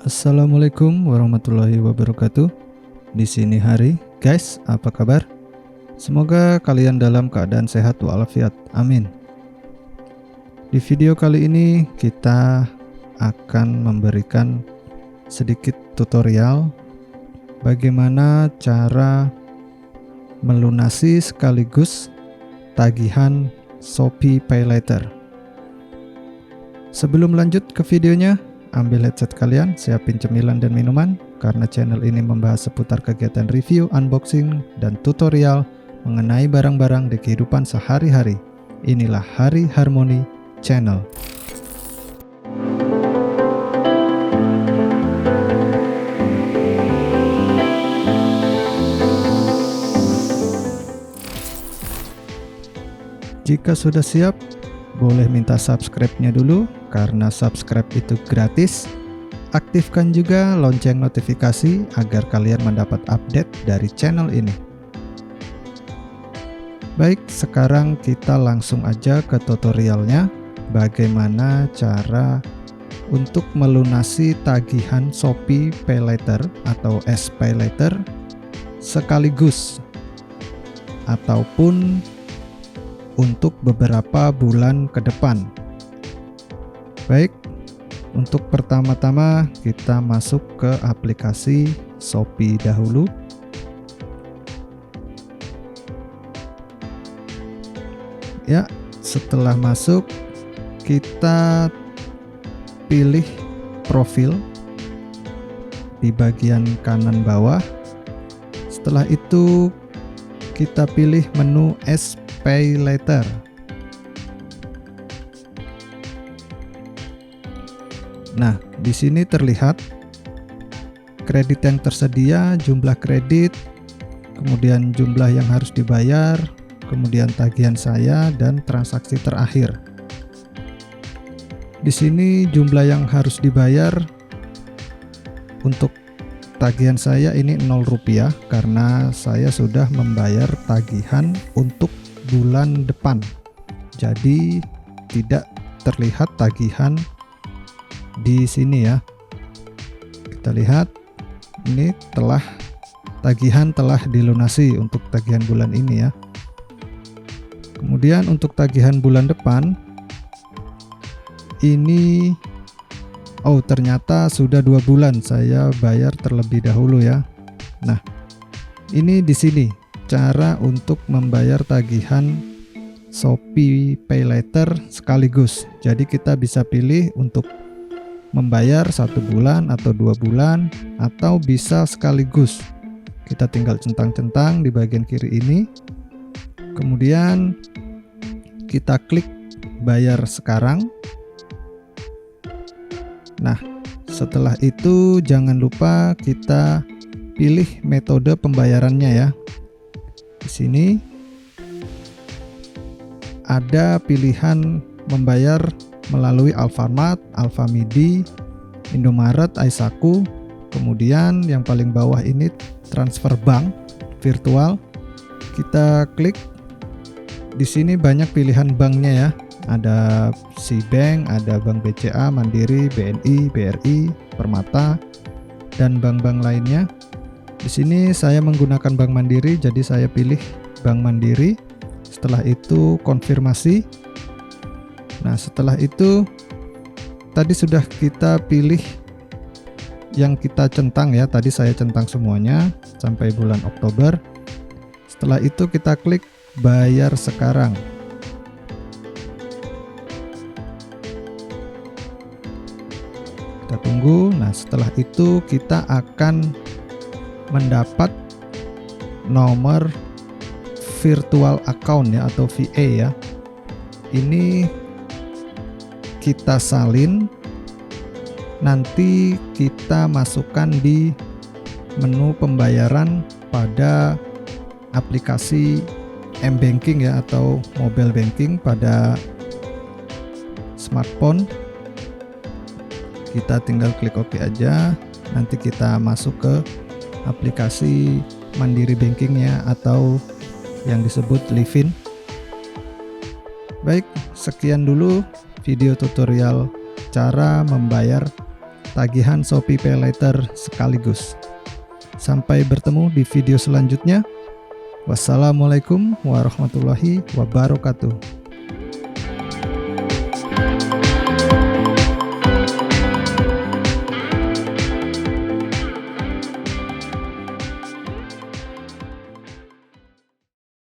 Assalamualaikum warahmatullahi wabarakatuh. Di sini Hari, guys, apa kabar? Semoga kalian dalam keadaan sehat walafiat. Amin. Di video kali ini kita akan memberikan sedikit tutorial bagaimana cara melunasi sekaligus tagihan Shopee PayLater. Sebelum lanjut ke videonya, ambil headset kalian, siapin cemilan dan minuman, karena channel ini membahas seputar kegiatan review, unboxing, dan tutorial mengenai barang-barang di kehidupan sehari-hari. Inilah Hari Harmoni Channel. Jika sudah siap, boleh minta subscribe-nya dulu, karena subscribe itu gratis. Aktifkan juga lonceng notifikasi agar kalian mendapat update dari channel ini. Baik, sekarang kita langsung aja ke tutorialnya. Bagaimana cara untuk melunasi tagihan Shopee PayLater atau SPayLater sekaligus ataupun untuk beberapa bulan ke depan. Baik, untuk pertama-tama kita masuk ke aplikasi Shopee dahulu. Ya, setelah masuk kita pilih profil di bagian kanan bawah. Setelah itu kita pilih menu SPayLater. Nah, di sini terlihat kredit yang tersedia, jumlah kredit, kemudian jumlah yang harus dibayar, kemudian tagihan saya, dan transaksi terakhir. Di sini jumlah yang harus dibayar untuk tagihan saya ini Rp0 karena saya sudah membayar tagihan untuk bulan depan. Jadi tidak terlihat tagihan di sini ya. Kita lihat ini tagihan telah dilunasi untuk tagihan bulan ini ya. Kemudian untuk tagihan bulan depan ini ternyata sudah 2 bulan saya bayar terlebih dahulu ya. Nah, ini di sini cara untuk membayar tagihan Shopee PayLater sekaligus. Jadi kita bisa pilih untuk membayar 1 bulan atau 2 bulan atau bisa sekaligus. Kita tinggal centang-centang di bagian kiri ini. Kemudian kita klik bayar sekarang. Nah, setelah itu jangan lupa kita pilih metode pembayarannya ya. Di sini ada pilihan membayar melalui Alfamart, Alfamidi, Indomaret, Aisaku. Kemudian yang paling bawah ini transfer bank virtual. Kita klik. Di sini banyak pilihan banknya ya. Ada Cbank, ada Bank BCA, Mandiri, BNI, BRI, Permata, dan bank-bank lainnya. Di sini saya menggunakan Bank Mandiri, jadi saya pilih Bank Mandiri. Setelah itu konfirmasi. Nah, setelah itu tadi sudah kita pilih yang kita centang ya. Tadi saya centang semuanya sampai bulan Oktober. Setelah itu kita klik bayar sekarang. Kita tunggu. Nah, setelah itu kita akan mendapat nomor virtual account ya atau VA ya. Ini kita salin, nanti kita masukkan di menu pembayaran pada aplikasi M-Banking ya atau mobile banking pada smartphone. Kita tinggal klik OK aja, nanti kita masuk ke aplikasi Mandiri Banking ya atau yang disebut Livin. Baik, sekian dulu video tutorial cara membayar tagihan Shopee Pay Later sekaligus. Sampai bertemu di video selanjutnya. Wassalamualaikum warahmatullahi wabarakatuh.